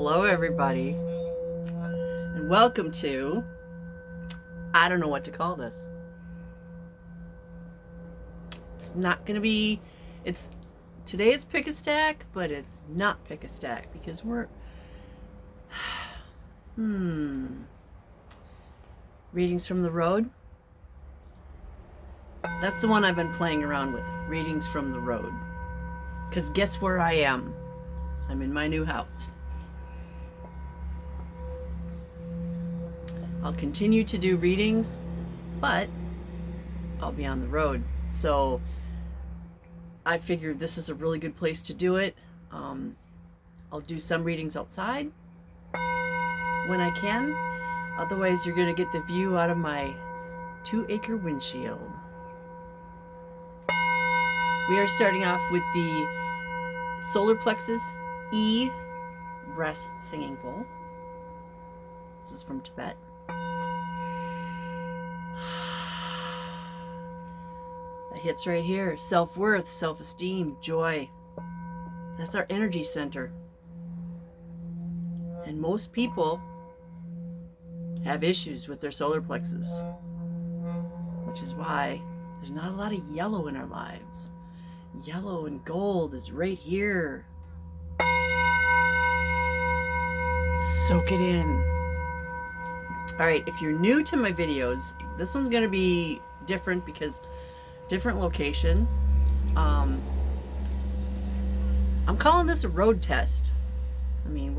Hello, everybody, and welcome to, I don't know what to call this. It's not going to be, today it's Pick a Stack, but it's not Pick a Stack because we're, Readings from the Road. That's the one I've been playing around with, Readings from the Road. Because guess where I am? I'm in my new house. I'll continue to do readings, but I'll be on the road. So I figured this is a really good place to do it. I'll do some readings outside when I can. Otherwise, you're going to get the view out of my 2-acre windshield. We are starting off with the solar plexus E breath singing bowl. This is from Tibet. That hits right here. Self-worth, self-esteem, joy. That's our energy center. And most people have issues with their solar plexus, which is why there's not a lot of yellow in our lives. Yellow and gold is right here. Soak it in. All right, if you're new to my videos, this one's going to be different because different location. I'm calling this a road test. I mean,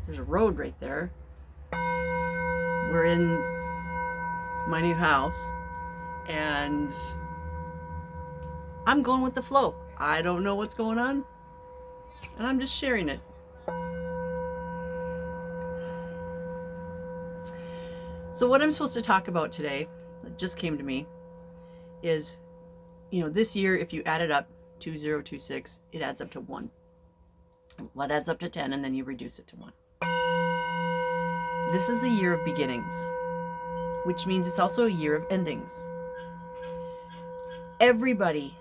there's a road right there. We're in my new house and I'm going with the flow. I don't know what's going on and I'm just sharing it. So what I'm supposed to talk about today, that just came to me, is, this year, if you add it up, 2026, it adds up to 1. Well, it adds up to 10, and then you reduce it to 1. This is a year of beginnings, which means it's also a year of endings. Everybody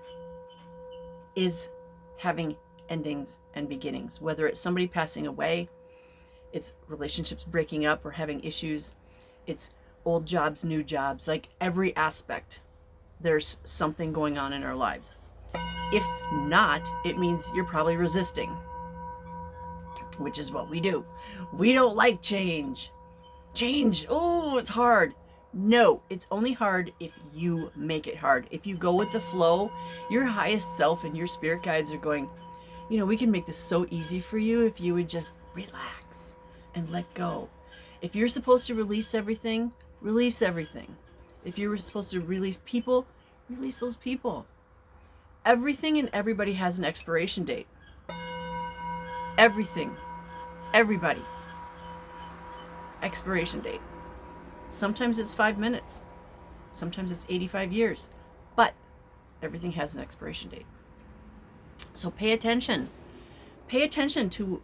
is having endings and beginnings, whether it's somebody passing away, it's relationships breaking up or having issues, it's old jobs, new jobs, like every aspect, there's something going on in our lives. If not, it means you're probably resisting, which is what we do. We don't like change. Change, oh, it's hard. No, it's only hard if you make it hard. If you go with the flow, your highest self and your spirit guides are going, we can make this so easy for you if you would just relax and let go. If you're supposed to release everything, release everything. If you're supposed to release people, release those people. Everything and everybody has an expiration date. Everything. Everybody. Expiration date. Sometimes it's 5 minutes. Sometimes it's 85 years. But everything has an expiration date. So pay attention. Pay attention to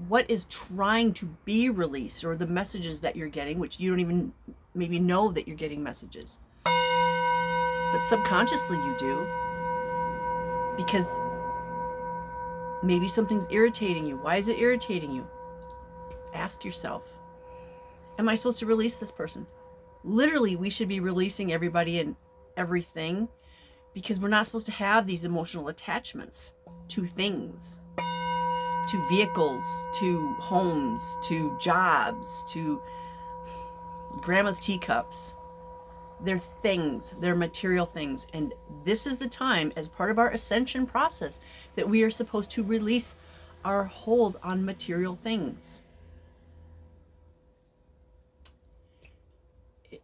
what is trying to be released, or the messages that you're getting, which you don't even maybe know that you're getting messages. But subconsciously you do, because maybe something's irritating you. Why is it irritating you? Ask yourself, am I supposed to release this person? Literally, we should be releasing everybody and everything, because we're not supposed to have these emotional attachments to things, to vehicles, to homes, to jobs, to grandma's teacups. They're things, they're material things. And this is the time, as part of our ascension process, that we are supposed to release our hold on material things.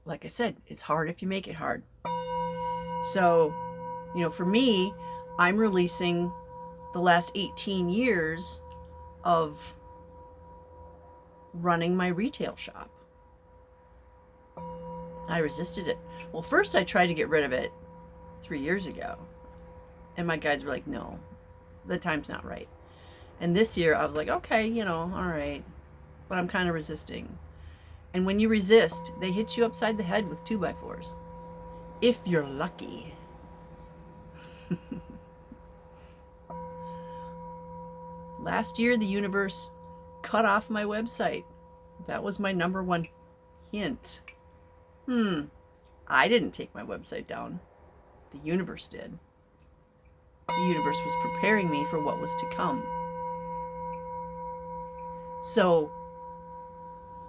Like I said, it's hard if you make it hard. So, for me, I'm releasing the last 18 years of running my retail shop. I resisted it. Well, first I tried to get rid of it 3 years ago. And my guides were like, no, the time's not right. And this year I was like, okay, all right. But I'm kind of resisting. And when you resist, they hit you upside the head with 2x4s. If you're lucky. Last year, the universe cut off my website. That was my number one hint. I didn't take my website down. The universe did. The universe was preparing me for what was to come. So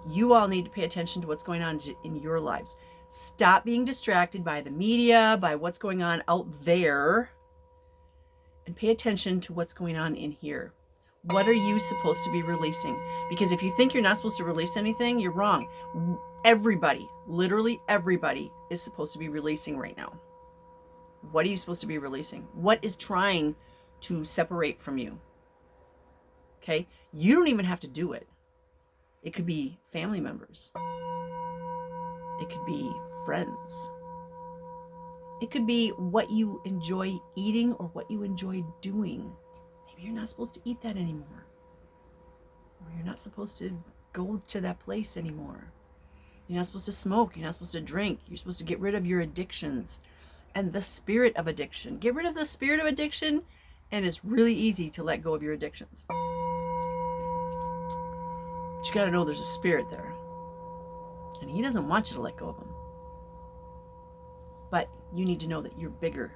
you all need to pay attention to what's going on in your lives. Stop being distracted by the media, by what's going on out there, and pay attention to what's going on in here. What are you supposed to be releasing? Because if you think you're not supposed to release anything, you're wrong. Everybody, literally everybody, is supposed to be releasing right now. What are you supposed to be releasing? What is trying to separate from you? Okay? You don't even have to do it. It could be family members. It could be friends. It could be what you enjoy eating or what you enjoy doing. Maybe you're not supposed to eat that anymore. Or you're not supposed to go to that place anymore. You're not supposed to smoke. You're not supposed to drink. You're supposed to get rid of your addictions and the spirit of addiction. Get rid of the spirit of addiction, and it's really easy to let go of your addictions. But you got to know there's a spirit there. And he doesn't want you to let go of him. But you need to know that you're bigger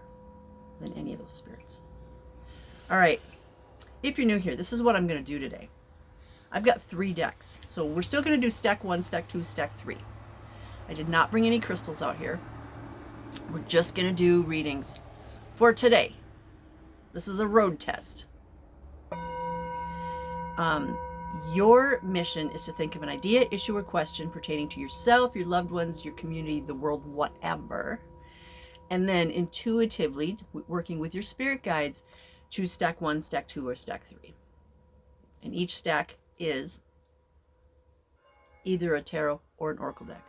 than any of those spirits. All right. If you're new here, this is what I'm going to do today. I've got 3 decks. So we're still going to do stack 1, stack 2, stack 3. I did not bring any crystals out here. We're just going to do readings for today. This is a road test. Your mission is to think of an idea, issue, or question pertaining to yourself, your loved ones, your community, the world, whatever. And then intuitively, working with your spirit guides, choose stack 1, stack 2, or stack 3. And each stack is either a tarot or an oracle deck.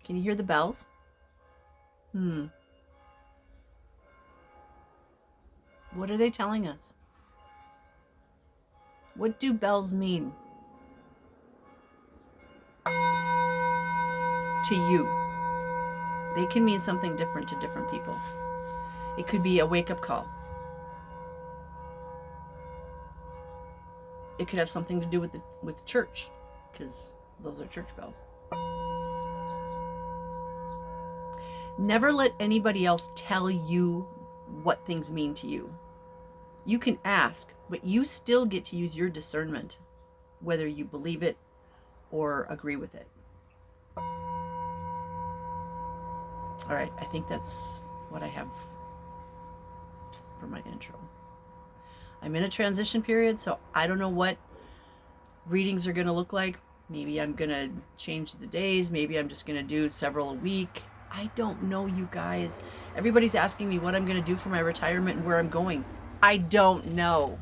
Can you hear the bells? What are they telling us? What do bells mean to you? They can mean something different to different people. It could be a wake-up call. It could have something to do with church, because those are church bells. Never let anybody else tell you what things mean to you. You can ask, but you still get to use your discernment, whether you believe it or agree with it. All right, I think that's what I have for my intro. I'm in a transition period, so I don't know what readings are going to look like. Maybe I'm going to change the days. Maybe I'm just going to do several a week. I don't know, you guys. Everybody's asking me what I'm going to do for my retirement and where I'm going. I don't know.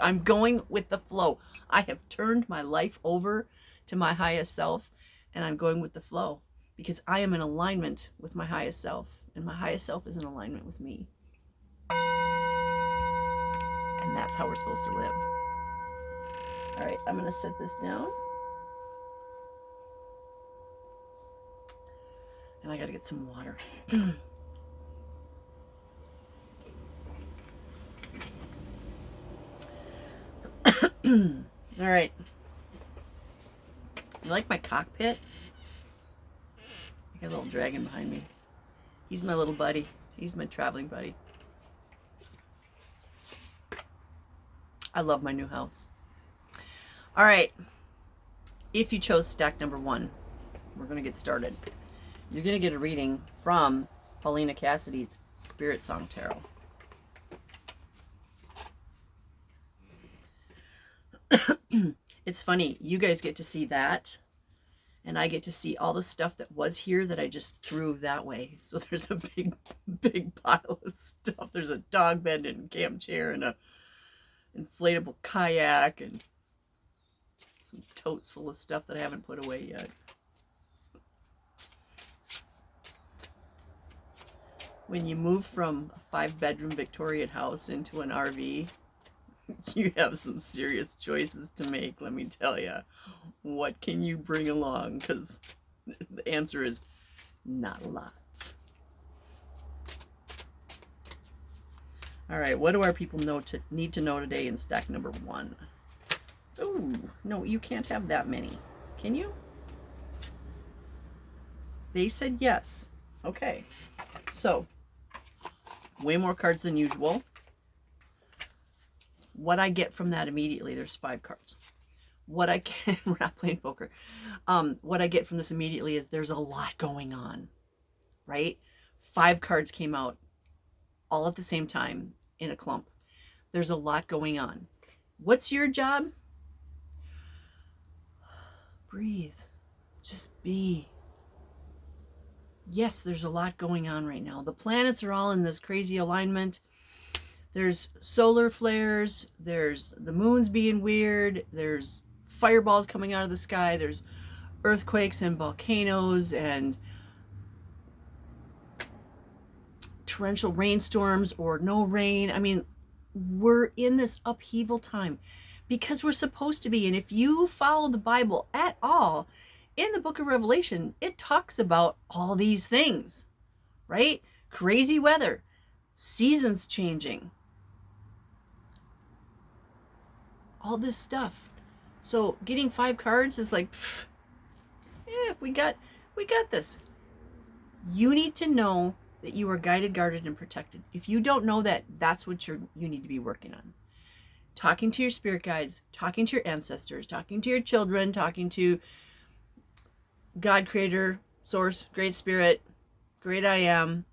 I'm going with the flow. I have turned my life over to my highest self, and I'm going with the flow because I am in alignment with my highest self, and my highest self is in alignment with me. And that's how we're supposed to live. All right, I'm going to set this down. And I got to get some water. All right. You like my cockpit? I got a little dragon behind me. He's my little buddy. He's my traveling buddy. I love my new house. All right. If you chose stack number 1, we're going to get started. You're going to get a reading from Paulina Cassidy's Spirit Song Tarot. It's funny, you guys get to see that, and I get to see all the stuff that was here that I just threw that way. So there's a big pile of stuff. There's a dog bed and camp chair and a inflatable kayak and some totes full of stuff that I haven't put away yet. When you move from a 5-bedroom Victorian house into an RV, you have some serious choices to make, let me tell you. What can you bring along? Because the answer is not a lot. All right, what do our people need to know today in stack number 1? Oh, no, you can't have that many. Can you? They said yes. Okay. So, way more cards than usual. What I get from that immediately, there's 5 cards. What I get, we're not playing poker. What I get from this immediately is there's a lot going on, right? 5 cards came out all at the same time in a clump. There's a lot going on. What's your job? Breathe. Just be. Yes, there's a lot going on right now. The planets are all in this crazy alignment. There's solar flares. There's the moon's being weird. There's fireballs coming out of the sky. There's earthquakes and volcanoes and torrential rainstorms or no rain. I mean, we're in this upheaval time because we're supposed to be. And if you follow the Bible at all, in the book of Revelation, it talks about all these things, right? Crazy weather, seasons changing, all this stuff. So getting 5 cards is like, yeah, we got this. You need to know that you are guided, guarded, and protected. If you don't know that, that's what you need to be working on. Talking to your spirit guides, talking to your ancestors, talking to your children, talking to God, Creator, Source, Great Spirit, Great I Am,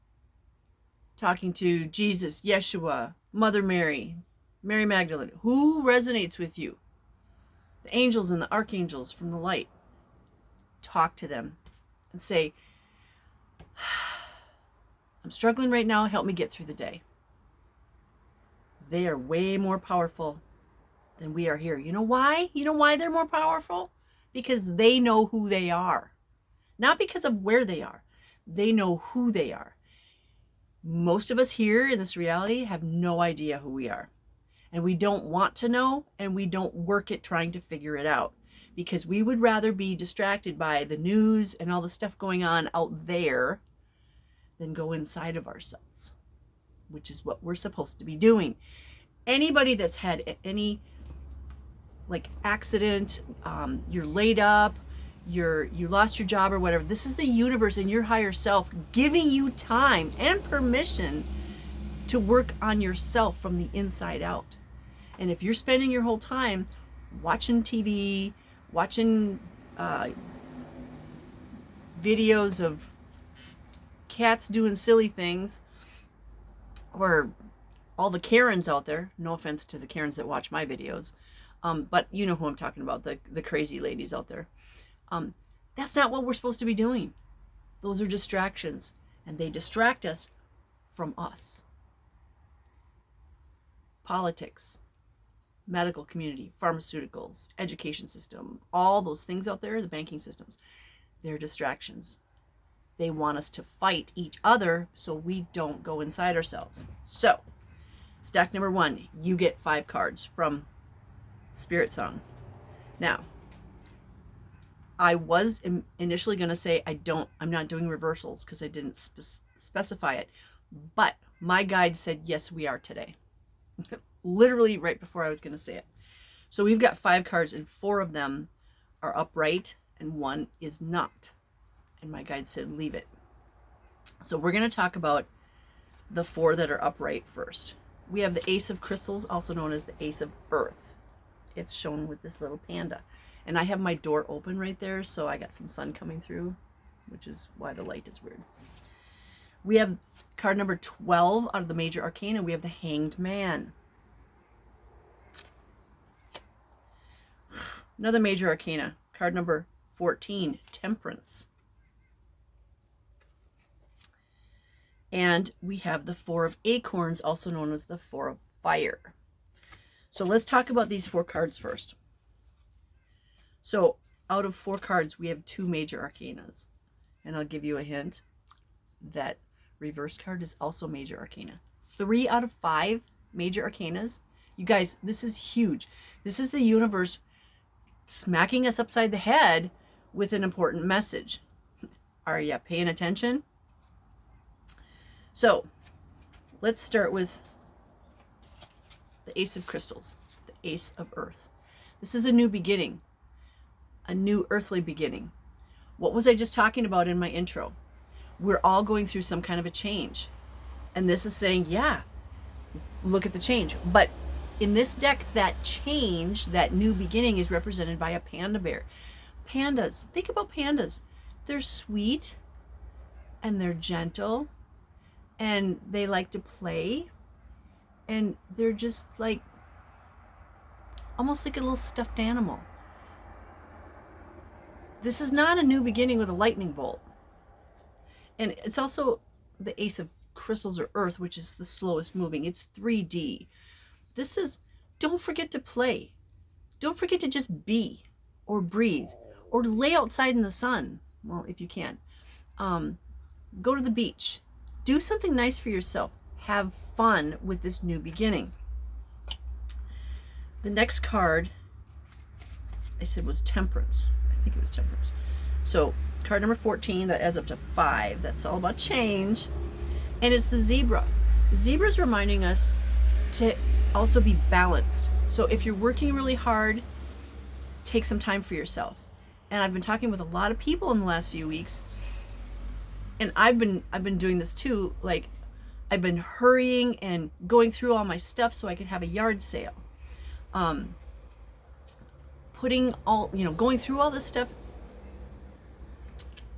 talking to Jesus, Yeshua, Mother Mary, Mary Magdalene. Who resonates with you? The angels and the archangels from the light. Talk to them and say, I'm struggling right now. Help me get through the day. They are way more powerful than we are here. You know why? You know why they're more powerful? Because they know who they are. Not because of where they are. They know who they are. Most of us here in this reality have no idea who we are. And we don't want to know, and we don't work at trying to figure it out. Because we would rather be distracted by the news and all the stuff going on out there than go inside of ourselves, which is what we're supposed to be doing. Anybody that's had any accident, you're laid up, you lost your job or whatever, this is the universe and your higher self giving you time and permission to work on yourself from the inside out. And if you're spending your whole time watching TV, watching videos of cats doing silly things, or all the Karens out there, no offense to the Karens that watch my videos, but you know who I'm talking about, the crazy ladies out there. That's not what we're supposed to be doing. Those are distractions, and they distract us from us. Politics, medical community, pharmaceuticals, education system, all those things out there, the banking systems, they're distractions. They want us to fight each other so we don't go inside ourselves. So, stack number 1, you get 5 cards from Spirit Song. Now, I was initially going to say I'm not doing reversals because I didn't specify it. But my guide said, yes, we are today. Literally right before I was going to say it. So we've got 5 cards and 4 of them are upright and 1 is not. And my guide said, leave it. So we're going to talk about the 4 that are upright first. We have the Ace of Crystals, also known as the Ace of Earth. It's shown with this little panda. And I have my door open right there, so I got some sun coming through, which is why the light is weird. We have card number 12 out of the Major Arcana. We have the Hanged Man. Another Major Arcana, card number 14, Temperance. And we have the 4 of Acorns, also known as the 4 of Fire. So let's talk about these 4 cards first. So out of 4 cards, we have 2 Major Arcanas. And I'll give you a hint. That reverse card is also Major Arcana. 3 out of 5 Major Arcanas. You guys, this is huge. This is the universe smacking us upside the head with an important message. Are you paying attention? So let's start with Ace of Crystals, the Ace of Earth. This is a new beginning, a new earthly beginning. What was I just talking about in my intro? We're all going through some kind of a change. And this is saying, yeah, look at the change. But in this deck, that change, that new beginning, is represented by a panda bear. Pandas, think about pandas. They're sweet and they're gentle and they like to play, and they're just like almost like a little stuffed animal. This is not a new beginning with a lightning bolt. And it's also the Ace of Crystals, or Earth, which is the slowest moving. It's 3D. This is, don't forget to play. Don't forget to just be, or breathe, or lay outside in the sun. Well, if you can. Go to the beach. Do something nice for yourself. Have fun with this new beginning. The next card, I said, was Temperance. I think it was Temperance. So card number 14, that adds up to 5. That's all about change. And it's the zebra. The zebra is reminding us to also be balanced. So if you're working really hard, take some time for yourself. And I've been talking with a lot of people in the last few weeks, and I've been doing this too. Like, I've been hurrying and going through all my stuff so I could have a yard sale. Putting all, going through all this stuff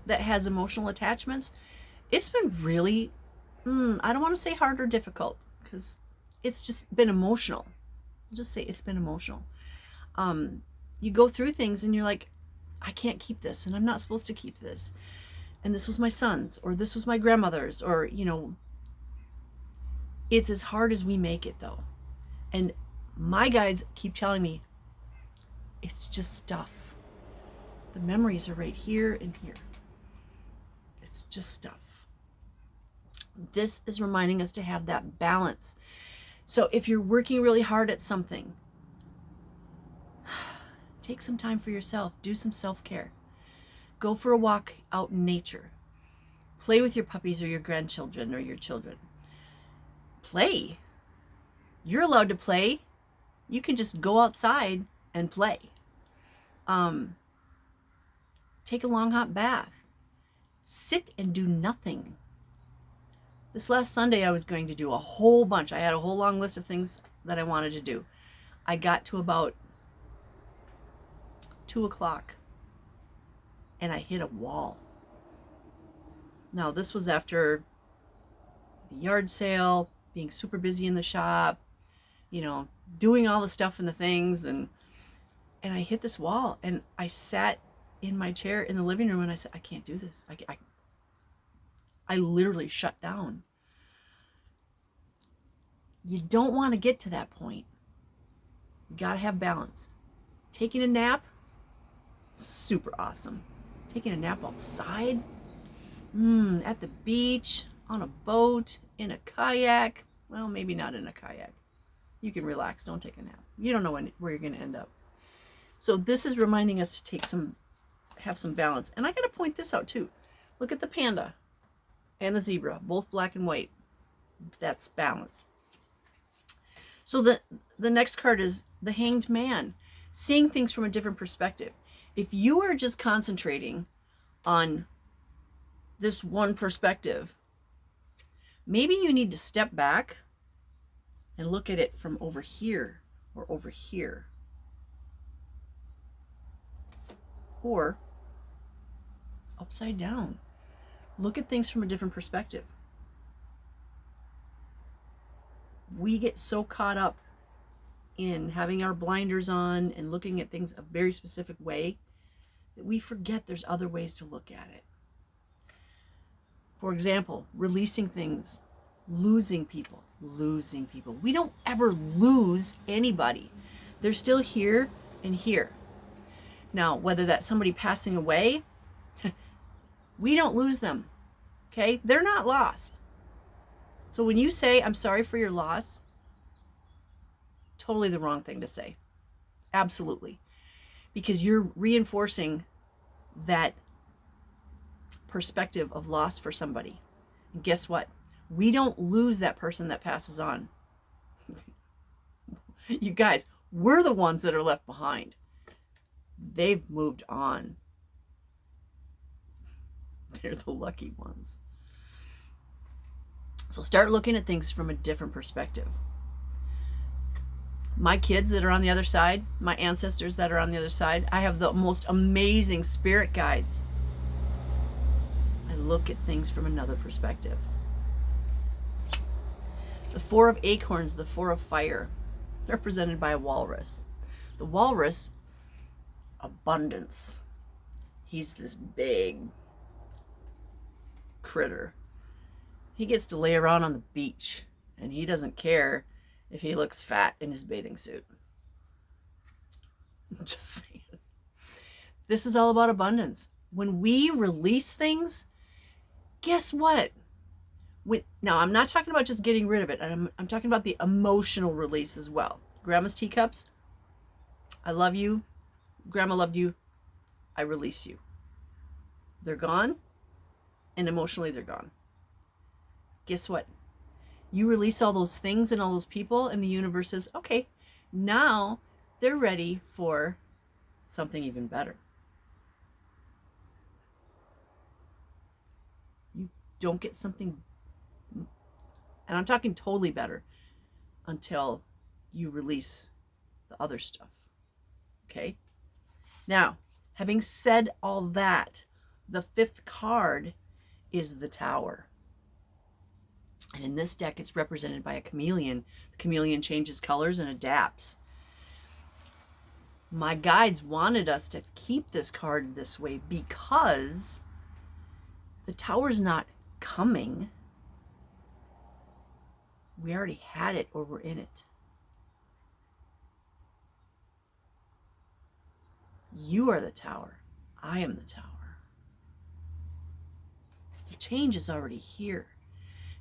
that has emotional attachments. It's been really, I don't want to say hard or difficult, because it's just been emotional. I'll just say it's been emotional. You go through things and you're like, I can't keep this, and I'm not supposed to keep this. And this was my son's, or this was my grandmother's, or, it's as hard as we make it, though. And my guides keep telling me, it's just stuff. The memories are right here and here. It's just stuff. This is reminding us to have that balance. So if you're working really hard at something, take some time for yourself. Do some self-care. Go for a walk out in nature. Play with your puppies or your grandchildren or your children. Play. You're allowed to play. You can just go outside and play. Take a long hot bath. Sit and do nothing. This last Sunday I was going to do a whole bunch. I had a whole long list of things that I wanted to do. I got to about 2 o'clock and I hit a wall. Now, this was after the yard sale, being super busy in the shop, doing all the stuff and the things, and I hit this wall, and I sat in my chair in the living room and I said, I can't do this. I literally shut down. You don't want to get to that point. You got to have balance. Taking a nap, super awesome. Taking a nap outside, at the beach, on a boat, in a kayak. Well, maybe not in a kayak. You can relax, don't take a nap. You don't know where you're going to end up. So this is reminding us to have some balance. And I got to point this out too. Look at the panda and the zebra, both black and white. That's balance. So the next card is the Hanged Man, seeing things from a different perspective. If you are just concentrating on this one perspective, maybe you need to step back and look at it from over here or over here. Or upside down. Look at things from a different perspective. We get so caught up in having our blinders on and looking at things a very specific way that we forget there's other ways to look at it. For example, releasing things, losing people. We don't ever lose anybody. They're still here and here. Now, whether that's somebody passing away, we don't lose them, okay? They're not lost. So when you say, I'm sorry for your loss, totally the wrong thing to say. Absolutely. Because you're reinforcing that perspective of loss for somebody. And guess what? We don't lose that person that passes on. You guys, we're the ones that are left behind. They've moved on. They're the lucky ones. So start looking at things from a different perspective. My kids that are on the other side, my ancestors that are on the other side, I have the most amazing spirit guides. I look at things from another perspective. The Four of Acorns, the Four of Fire, represented by a walrus. The walrus, abundance. He's this big critter. He gets to lay around on the beach, and he doesn't care if he looks fat in his bathing suit. Just saying. This is all about abundance. When we release things, guess what? Now, I'm not talking about just getting rid of it. I'm talking about the emotional release as well. Grandma's teacups. I love you. Grandma loved you. I release you. They're gone, and emotionally they're gone. Guess what? You release all those things and all those people, and the universe says, okay, now they're ready for something even better. You don't get something, and I'm talking totally better, until you release the other stuff. Okay? Now, having said all that, the fifth card is the Tower. And in this deck, it's represented by a chameleon. The chameleon changes colors and adapts. My guides wanted us to keep this card this way because the Tower's not coming. We already had it, or we're in it. You are the Tower. I am the Tower. The change is already here.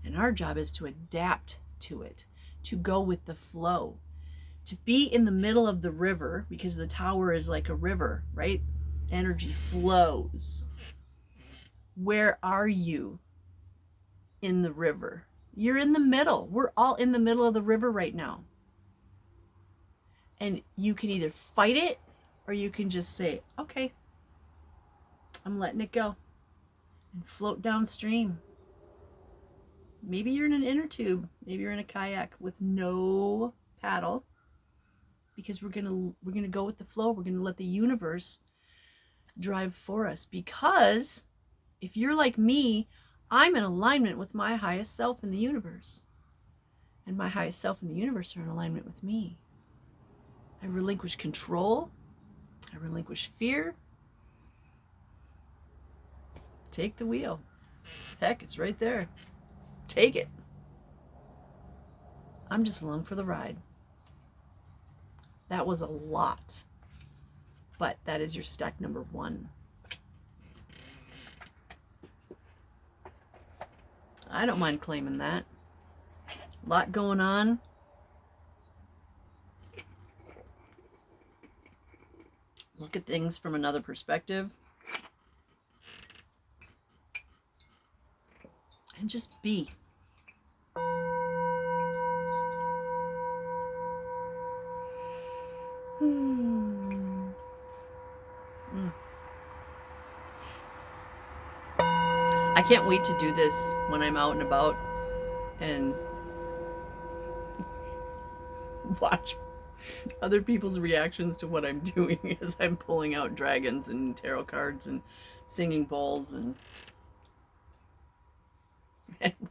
And our job is to adapt to it, to go with the flow, to be in the middle of the river, because the Tower is like a river, right? Energy flows. Where are you in the river? You're in the middle. We're all in the middle of the river right now. And you can either fight it, or you can just say, okay, I'm letting it go, and float downstream. Maybe you're in an inner tube. Maybe you're in a kayak with no paddle, because we're gonna go with the flow. We're gonna let the universe drive for us, because if you're like me, I'm in alignment with my highest self in the universe, and my highest self in the universe are in alignment with me. I relinquish control. I relinquish fear. Take the wheel. Heck, it's right there. Take it. I'm just along for the ride. That was a lot, but that is your stack number 1. I don't mind claiming that. A lot going on. Look at things from another perspective. And just be. I can't wait to do this when I'm out and about and watch other people's reactions to what I'm doing as I'm pulling out dragons and tarot cards and singing bowls and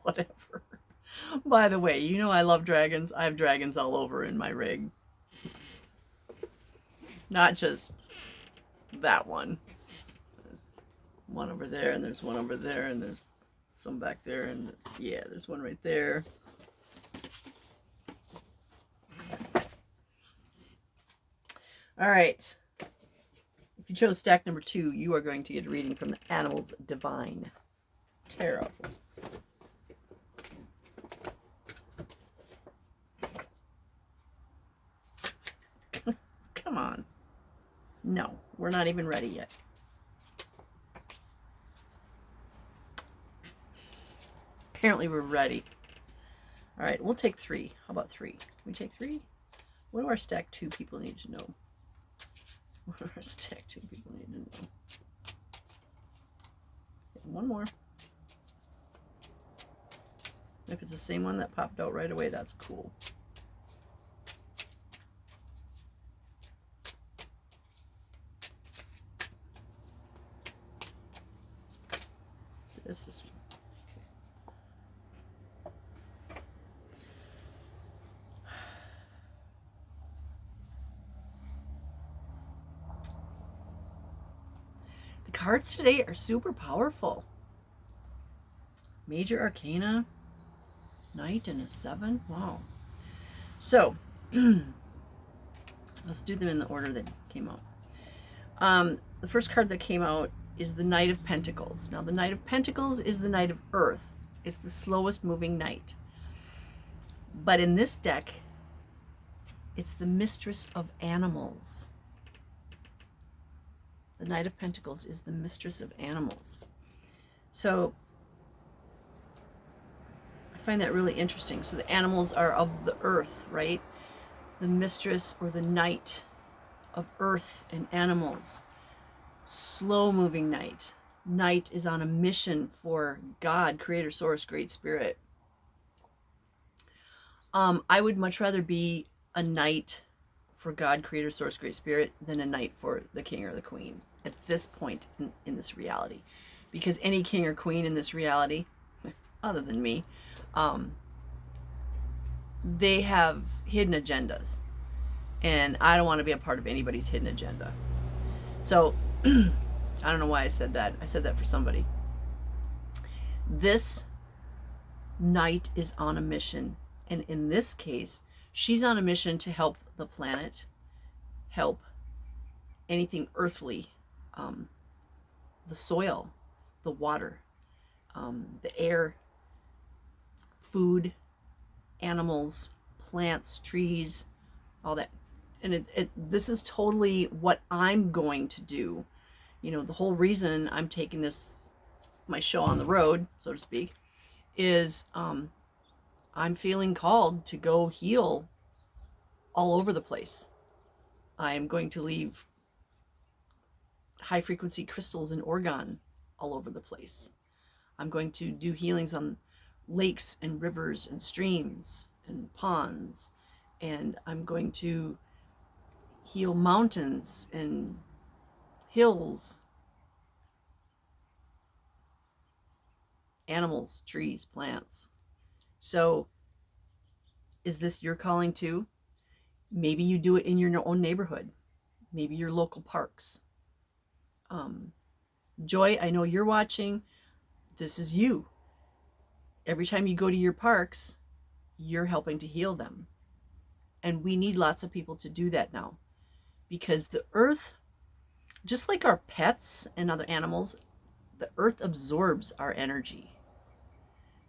whatever. By the way, you know I love dragons. I have dragons all over in my rig. Not just that one. There's one over there, and there's one over there, and there's some back there, and yeah, there's one right there. All right. If you chose stack number 2, you are going to get a reading from the Animals Divine Tarot. Come on. No, we're not even ready yet. Apparently we're ready. All right, we'll take 3. How about 3? Can we take 3? What do our stack 2 people need to know? What do our stack 2 people need to know? One more. If it's the same one that popped out right away, that's cool. This is the cards today are super powerful. Major Arcana, Knight and a 7. Wow. So let's do them in the order they came out. The first card that came out is the Knight of Pentacles. Now the Knight of Pentacles is the Knight of Earth. It's the slowest moving knight. But in this deck, it's the Mistress of Animals. The Knight of Pentacles is the Mistress of Animals. So I find that really interesting. So the animals are of the earth, right? The mistress or the knight of earth and animals. Slow moving knight. Knight is on a mission for God, Creator, Source, Great Spirit. I would much rather be a knight for God, Creator, Source, Great Spirit than a knight for the king or the queen at this point in this reality. Because any king or queen in this reality, other than me, they have hidden agendas. And I don't want to be a part of anybody's hidden agenda. So, I don't know why I said that. I said that for somebody. This knight is on a mission. And in this case, she's on a mission to help the planet, help anything earthly, the soil, the water, the air, food, animals, plants, trees, all that. And this is totally what I'm going to do. You know, the whole reason I'm taking my show on the road, so to speak, is I'm feeling called to go heal all over the place. I am going to leave high frequency crystals in Oregon all over the place. I'm going to do healings on lakes and rivers and streams and ponds. And I'm going to heal mountains and hills, animals, trees, plants. So is this your calling too? Maybe you do it in your own neighborhood, maybe your local parks. Joy, I know you're watching. This is you. Every time you go to your parks, you're helping to heal them. And we need lots of people to do that now, because the earth, just like our pets and other animals, the earth absorbs our energy.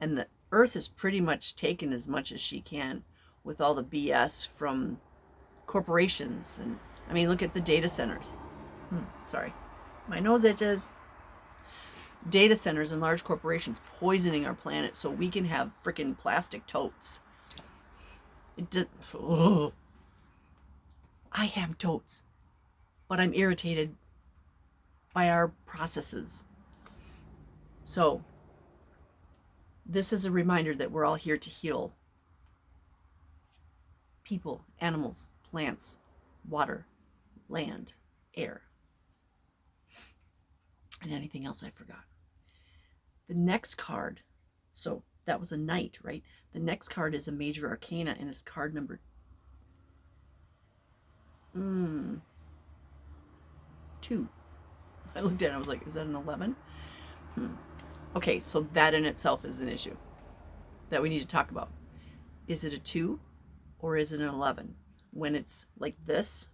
And the earth is pretty much taken as much as she can with all the BS from corporations. And I mean, look at the data centers. Sorry, my nose itches. Data centers and large corporations poisoning our planet so we can have freaking plastic totes. I have totes, but I'm irritated by our processes. So this is a reminder that we're all here to heal people, animals, plants, water, land, air, and anything else I forgot. The next card, so that was a knight, right? The next card is a major arcana, and it's card number 2. I looked at it and I was like, is that an 11? Okay, so that in itself is an issue that we need to talk about. Is it a 2 or is it an 11? When it's like this,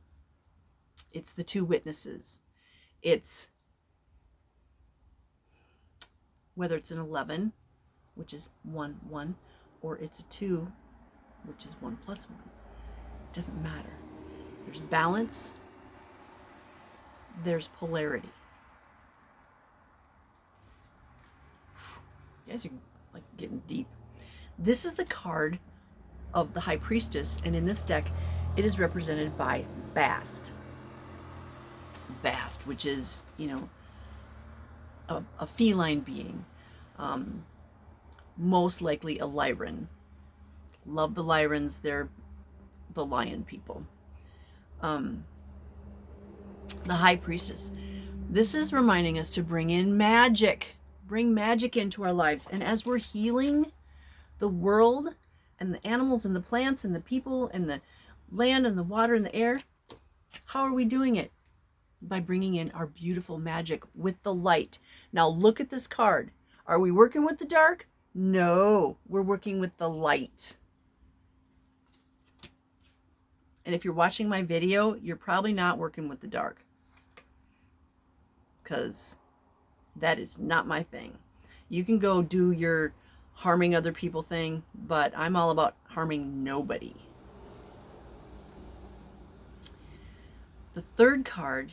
it's the 2 witnesses. It's whether it's an 11, which is 1, 1, or it's a 2, which is 1 plus 1. It doesn't matter. There's balance. There's polarity. You guys are like getting deep. This is the card of the High Priestess, and in this deck, it is represented by Bast. Bast, which is, a feline being, most likely a Lyran. Love the Lyrans, they're the lion people. The High Priestess. This is reminding us to bring in magic. Bring magic into our lives. And as we're healing the world and the animals and the plants and the people and the land and the water and the air, how are we doing it? By bringing in our beautiful magic with the light. Now look at this card. Are we working with the dark? No, we're working with the light. And if you're watching my video, you're probably not working with the dark, because that is not my thing. You can go do your harming other people thing, but I'm all about harming nobody. The third card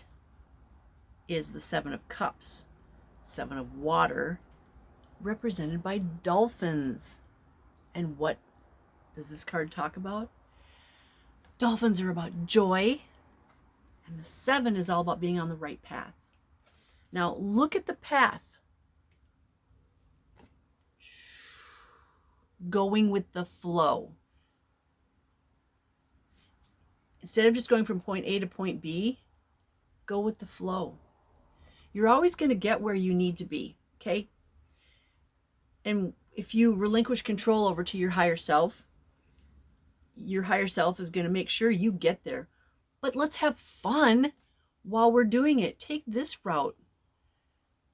is the Seven of Cups, Seven of Water, represented by dolphins. And what does this card talk about? Dolphins are about joy, and the 7 is all about being on the right path. Now look at the path. Going with the flow. Instead of just going from point A to point B, go with the flow. You're always going to get where you need to be, okay? And if you relinquish control over to your higher self is going to make sure you get there. But let's have fun while we're doing it. Take this route.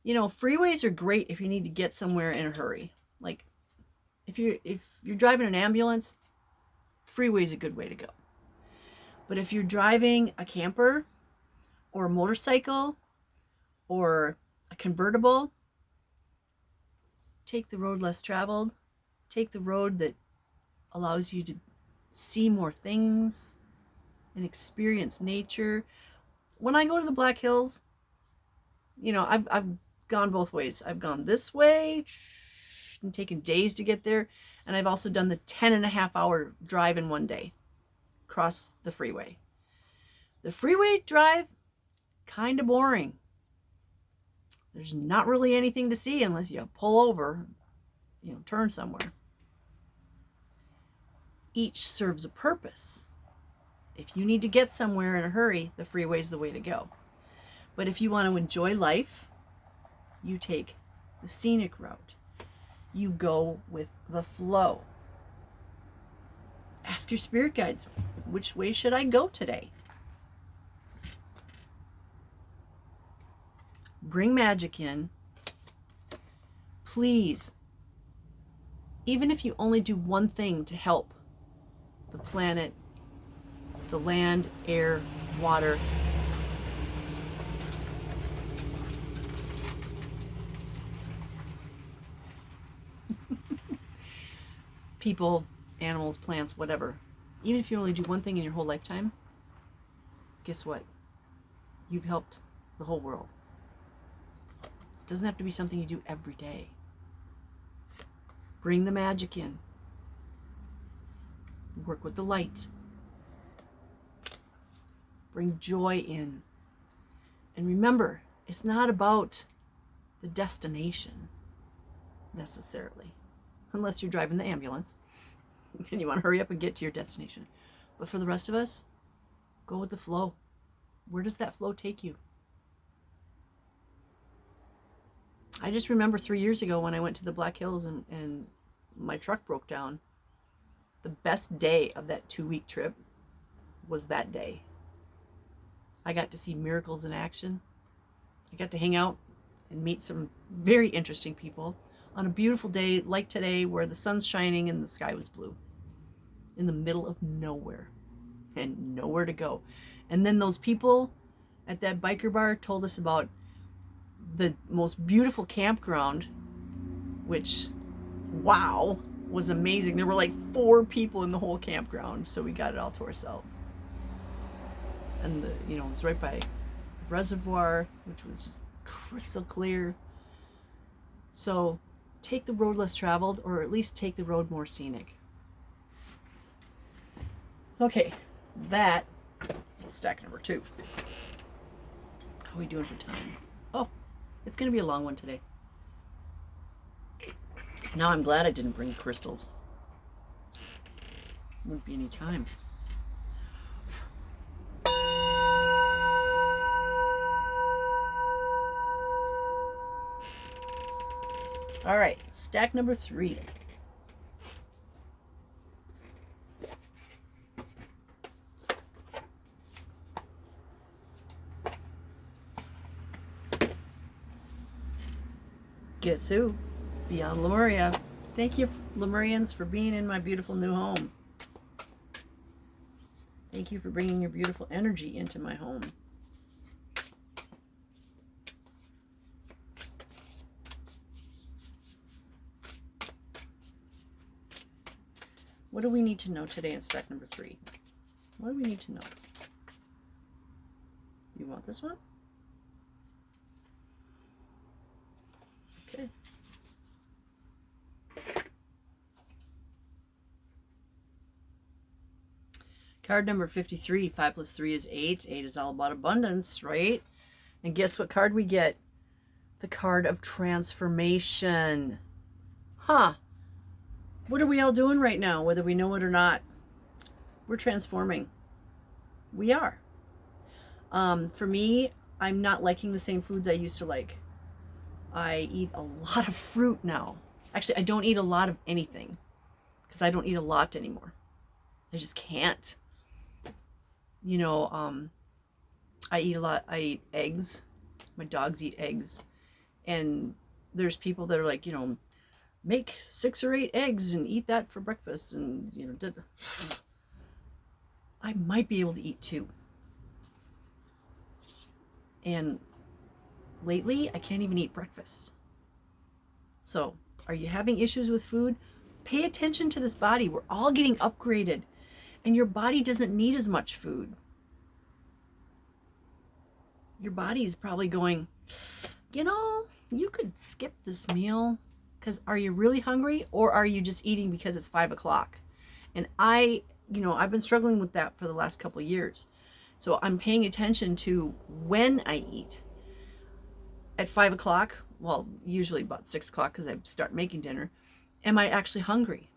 Freeways are great if you need to get somewhere in a hurry. Like if you're driving an ambulance, freeway is a good way to go. But if you're driving a camper or a motorcycle or a convertible, take the road less traveled. Take the road that allows you to see more things and experience nature. When I go to the Black Hills, I've gone both ways. I've gone this way and taken days to get there. And I've also done the 10.5-hour drive in one day across the freeway. The freeway drive, kind of boring. There's not really anything to see unless you pull over, turn somewhere. Each serves a purpose. If you need to get somewhere in a hurry, the freeway is the way to go. But if you want to enjoy life, you take the scenic route. You go with the flow. Ask your spirit guides, which way should I go today? Bring magic in. Please, even if you only do one thing to help the planet, the land, air, water, people, animals, plants, whatever. Even if you only do one thing in your whole lifetime, guess what? You've helped the whole world. It doesn't have to be something you do every day. Bring the magic in. Work with the light. Bring joy in. And remember, it's not about the destination necessarily, unless you're driving the ambulance and you want to hurry up and get to your destination. But for the rest of us, go with the flow. Where does that flow take you? I just remember 3 years ago when I went to the Black Hills and my truck broke down. The best day of that 2-week trip was that day. I got to see miracles in action. I got to hang out and meet some very interesting people on a beautiful day like today, where the sun's shining and the sky was blue, in the middle of nowhere and nowhere to go. And then those people at that biker bar told us about the most beautiful campground, which, wow, was amazing. There were like 4 people in the whole campground, so we got it all to ourselves. And it was right by a reservoir, which was just crystal clear. So take the road less traveled, or at least take the road more scenic. Okay, that is stack number 2. How are we doing for time? Oh, it's going to be a long one today. Now I'm glad I didn't bring crystals. Wouldn't be any time. All right, stack number 3. Guess who? Beyond Lemuria. Thank you, Lemurians, for being in my beautiful new home. Thank you for bringing your beautiful energy into my home. What do we need to know today in stack number 3? What do we need to know? You want this one? Okay. Card number 53. 5 plus 3 is 8. 8 is all about abundance, right? And guess what card we get? The card of transformation. Huh. What are we all doing right now, whether we know it or not? We're transforming. We are. For me, I'm not liking the same foods I used to like. I eat a lot of fruit now. Actually, I don't eat a lot of anything because I don't eat a lot anymore. I just can't. You know, I eat a lot. I eat eggs. My dogs eat eggs. And there's people that are like, you know, make 6 or 8 eggs and eat that for breakfast. And, you know, I might be able to eat 2. And lately, I can't even eat breakfast. So, are you having issues with food? Pay attention to this body. We're all getting upgraded. And your body doesn't need as much food. Your body's probably going, you know, you could skip this meal. Because are you really hungry? Or are you just eating because it's 5 o'clock? And I've been struggling with that for the last couple of years. So I'm paying attention to when I eat. At 5 o'clock, well, usually about 6 o'clock because I start making dinner, am I actually hungry?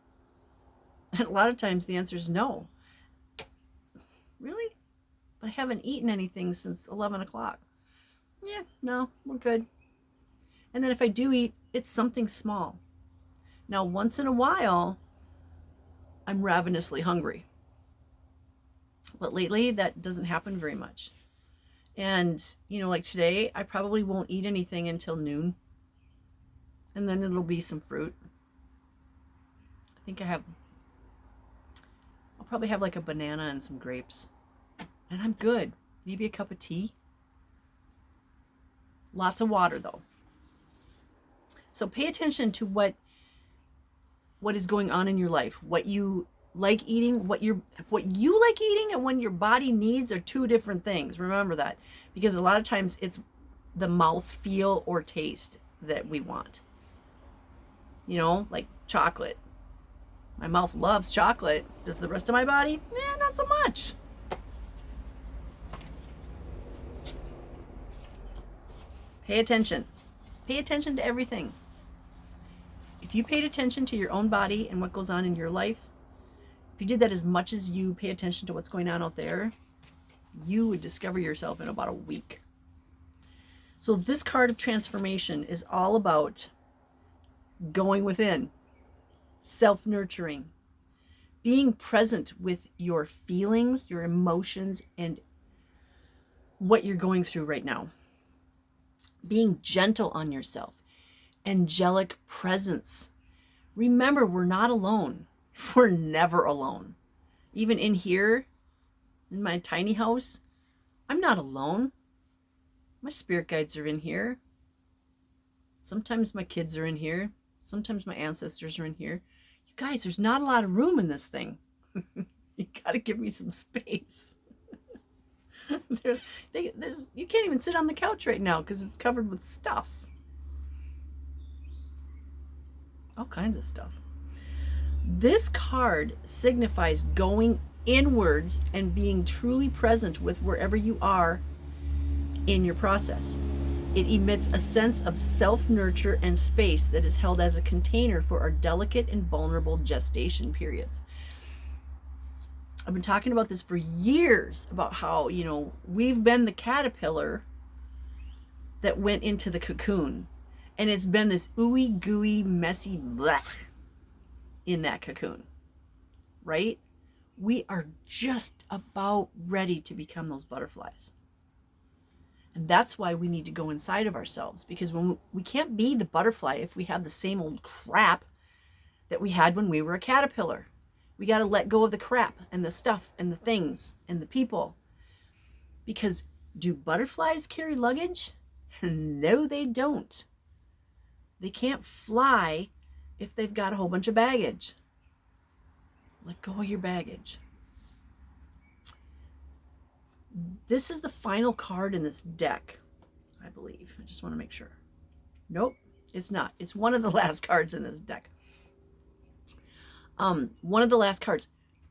And a lot of times the answer is no. Really? But I haven't eaten anything since 11 o'clock. Yeah, no, we're good. And then if I do eat, it's something small. Now, once in a while, I'm ravenously hungry. But lately, that doesn't happen very much. And, you know, like today, I probably won't eat anything until noon. And then it'll be some fruit. I think I'll probably have like a banana and some grapes. And I'm good. Maybe a cup of tea. Lots of water, though. So pay attention to what is going on in your life, what you like eating, what you like eating, and when your body needs are 2 different things. Remember that, because a lot of times it's the mouth feel or taste that we want. You know, like chocolate. My mouth loves chocolate. Does the rest of my body? Not so much. Pay attention. Pay attention to everything. If you paid attention to your own body and what goes on in your life, if you did that as much as you pay attention to what's going on out there, you would discover yourself in about a week. So this card of transformation is all about going within, self-nurturing, being present with your feelings, your emotions, and what you're going through right now. Being gentle on yourself. Angelic presence. Remember, we're not alone. We're never alone. Even in here, in my tiny house, I'm not alone. My spirit guides are in here. Sometimes my kids are in here. Sometimes my ancestors are in here. You guys, there's not a lot of room in this thing. You gotta give me some space. You can't even sit on the couch right now because it's covered with stuff. All kinds of stuff. This card signifies going inwards and being truly present with wherever you are in your process. It emits a sense of self-nurture and space that is held as a container for our delicate and vulnerable gestation periods. I've been talking about this for years, about how, we've been the caterpillar that went into the cocoon. And it's been this ooey gooey, messy blech in that cocoon, right? We are just about ready to become those butterflies. And that's why we need to go inside of ourselves, because when we can't be the butterfly if we have the same old crap that we had when we were a caterpillar. We got to let go of the crap and the stuff and the things and the people. Because do butterflies carry luggage? No, they don't. They can't fly if they've got a whole bunch of baggage. Let go of your baggage. This is the final card in this deck, I believe. I just want to make sure. Nope, it's not. It's one of the last cards in this deck. One of the last cards.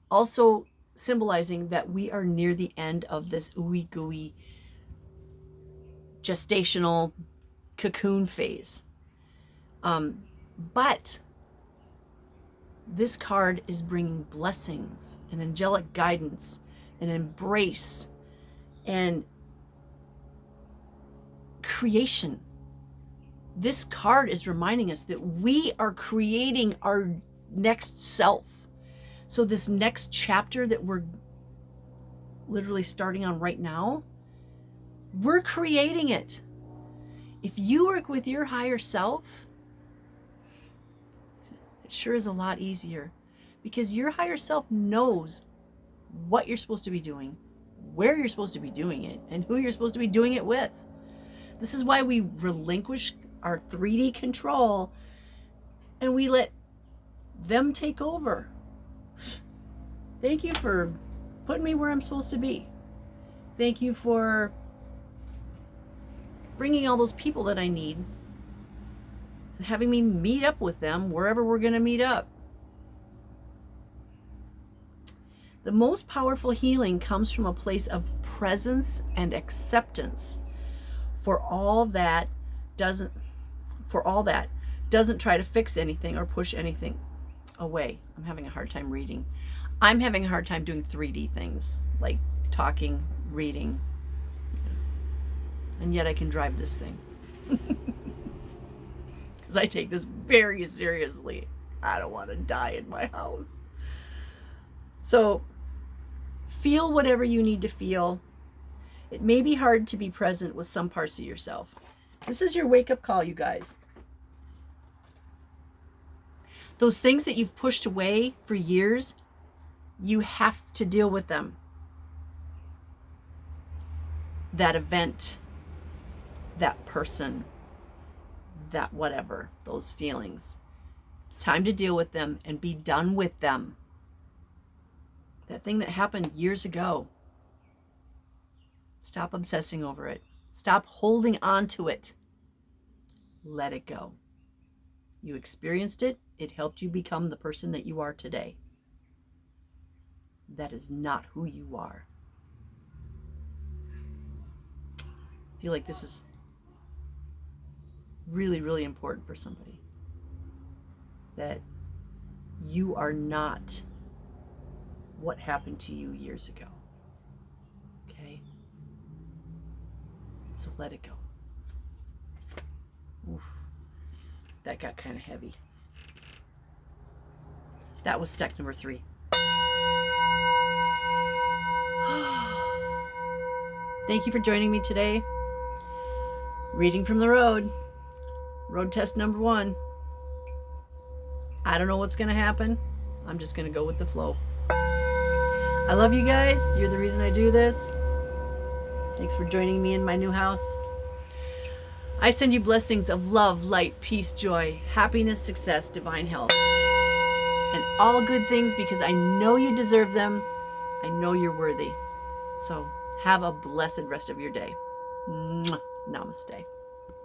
Also symbolizing that we are near the end of this ooey gooey gestational cocoon phase. But this card is bringing blessings and angelic guidance and embrace and creation. This card is reminding us that we are creating our next self. So this next chapter that we're literally starting on right now, we're creating it. If you work with your higher self, it sure is a lot easier, because your higher self knows what you're supposed to be doing, where you're supposed to be doing it, and who you're supposed to be doing it with. This is why we relinquish our 3D control and we let them take over. Thank you for putting me where I'm supposed to be. Thank you for bringing all those people that I need and having me meet up with them wherever we're going to meet up. The most powerful healing comes from a place of presence and acceptance for all that doesn't try to fix anything or push anything away. I'm having a hard time reading. I'm having a hard time doing 3D things like talking, reading, and yet I can drive this thing. Because I take this very seriously. I don't want to die in my house. So feel whatever you need to feel. It may be hard to be present with some parts of yourself. This is your wake-up call, you guys. Those things that you've pushed away for years, you have to deal with them. That event, that person, that whatever, those feelings. It's time to deal with them and be done with them. That thing that happened years ago. Stop obsessing over it. Stop holding on to it. Let it go. You experienced it. It helped you become the person that you are today. That is not who you are. I feel like this is really, really important for somebody. That you are not what happened to you years ago. Okay? So let it go. Oof. That got kind of heavy. That was stack number 3. Thank you for joining me today. Reading from the road. Road test number 1. I don't know what's going to happen. I'm just going to go with the flow. I love you guys. You're the reason I do this. Thanks for joining me in my new house. I send you blessings of love, light, peace, joy, happiness, success, divine health, and all good things, because I know you deserve them. I know you're worthy. So have a blessed rest of your day. Namaste.